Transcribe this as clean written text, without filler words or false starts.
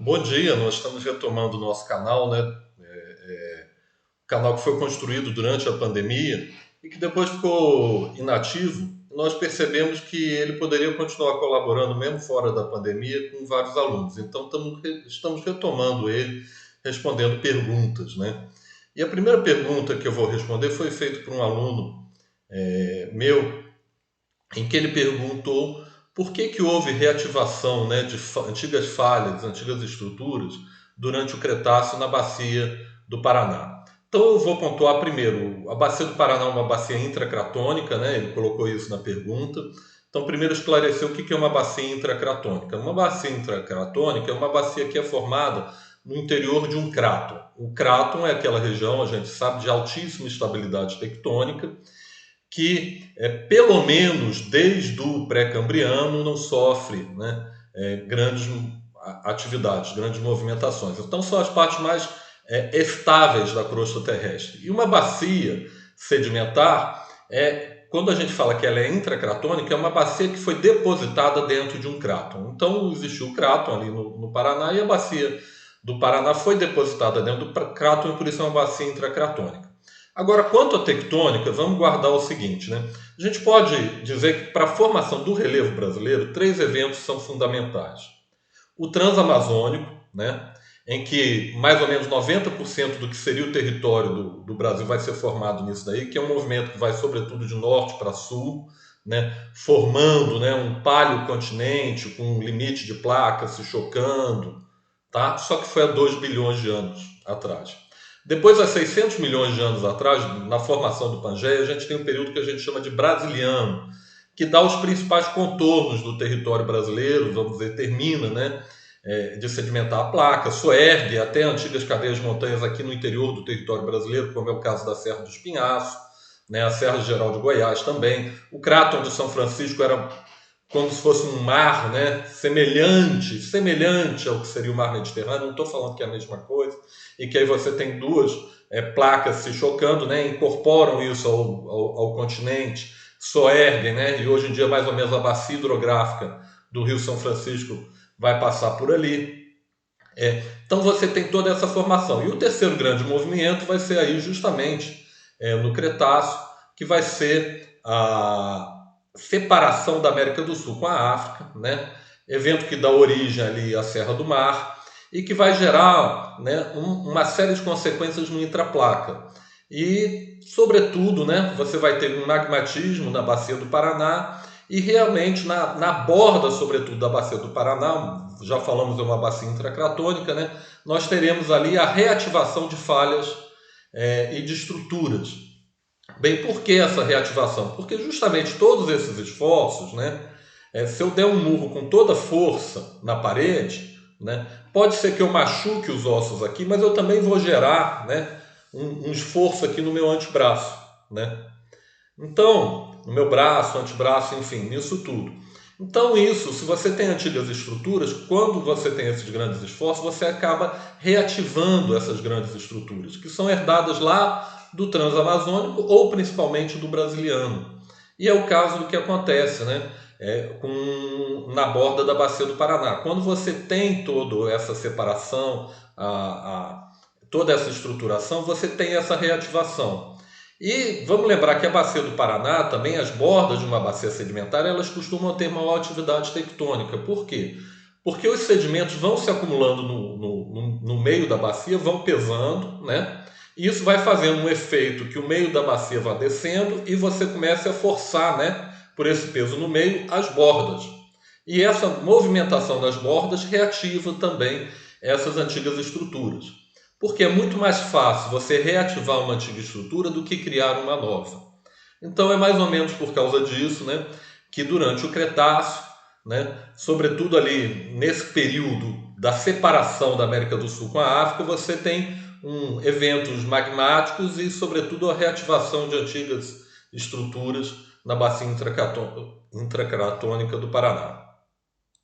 Bom dia, nós estamos retomando o nosso canal, né? Canal que foi construído durante a pandemia e que depois ficou inativo. Nós percebemos que ele poderia continuar colaborando mesmo fora da pandemia com vários alunos. Então estamos retomando ele, respondendo perguntas, né? E a primeira pergunta que eu vou responder foi feita por um aluno meu, em que ele perguntou por que houve reativação, né, de antigas falhas, antigas estruturas durante o Cretáceo na bacia do Paraná. Então eu vou pontuar primeiro, a bacia do Paraná é uma bacia intracratônica, né, ele colocou isso na pergunta. Então primeiro esclarecer o que é uma bacia intracratônica. Uma bacia intracratônica é uma bacia que é formada no interior de um cráton. O cráton é aquela região, a gente sabe, de altíssima estabilidade tectônica, que pelo menos desde o pré-cambriano não sofre, né, grandes atividades, grandes movimentações. Então são as partes mais estáveis da crosta terrestre. E uma bacia sedimentar quando a gente fala que ela é intracratônica, é uma bacia que foi depositada dentro de um cráton. Então existiu o cráton ali no Paraná e a bacia do Paraná foi depositada dentro do cráton e por isso é uma bacia intracratônica. Agora, quanto à tectônica, vamos guardar o seguinte, né? A gente pode dizer que para a formação do relevo brasileiro, três eventos são fundamentais. O transamazônico, né, em que mais ou menos 90% do que seria o território do Brasil vai ser formado nisso daí, que é um movimento que vai sobretudo de norte para sul, né, formando, né, um paleocontinente com um limite de placas se chocando, tá? Só que foi há 2 bilhões de anos atrás. Depois, há 600 milhões de anos atrás, na formação do Pangeia, a gente tem um período que a gente chama de Brasiliano, que dá os principais contornos do território brasileiro, vamos dizer, termina, né, de sedimentar a placa, soergue até antigas cadeias de montanhas aqui no interior do território brasileiro, como é o caso da Serra do Espinhaço, né, a Serra Geral de Goiás também. O cráton de São Francisco era como se fosse um mar, né, semelhante ao que seria o mar Mediterrâneo. Não estou falando que é a mesma coisa, e que aí você tem duas placas se chocando, né, incorporam isso ao continente, soerguem, né, e hoje em dia mais ou menos a bacia hidrográfica do Rio São Francisco vai passar por ali. Então você tem toda essa formação. E o terceiro grande movimento vai ser aí justamente no Cretáceo, que vai ser a separação da América do Sul com a África, né? Evento que dá origem ali à Serra do Mar e que vai gerar, né, uma série de consequências no intraplaca. E, sobretudo, né, você vai ter um magmatismo na bacia do Paraná e realmente na borda, sobretudo, da bacia do Paraná, já falamos de uma bacia intracratônica, né, nós teremos ali a reativação de falhas e de estruturas. Bem, por que essa reativação? Porque justamente todos esses esforços, né, se eu der um murro com toda força na parede, né, pode ser que eu machuque os ossos aqui, mas eu também vou gerar, né, um esforço aqui no meu antebraço, né? Então, no meu braço, antebraço, enfim, nisso tudo. Então, isso, se você tem antigas estruturas, quando você tem esses grandes esforços, você acaba reativando essas grandes estruturas, que são herdadas lá do transamazônico ou principalmente do brasiliano. E é o caso do que acontece, né? Na borda da bacia do Paraná. Quando você tem toda essa separação, toda essa estruturação, você tem essa reativação. E vamos lembrar que a bacia do Paraná, também as bordas de uma bacia sedimentar, elas costumam ter maior atividade tectônica. Por quê? Porque os sedimentos vão se acumulando no meio da bacia, vão pesando, né? E isso vai fazendo um efeito que o meio da bacia vai descendo e você começa a forçar, né, por esse peso no meio, as bordas. E essa movimentação das bordas reativa também essas antigas estruturas. Porque é muito mais fácil você reativar uma antiga estrutura do que criar uma nova. Então é mais ou menos por causa disso, né, que durante o Cretáceo, né, sobretudo ali nesse período da separação da América do Sul com a África, você tem eventos magmáticos e, sobretudo, a reativação de antigas estruturas na bacia intracratônica do Paraná.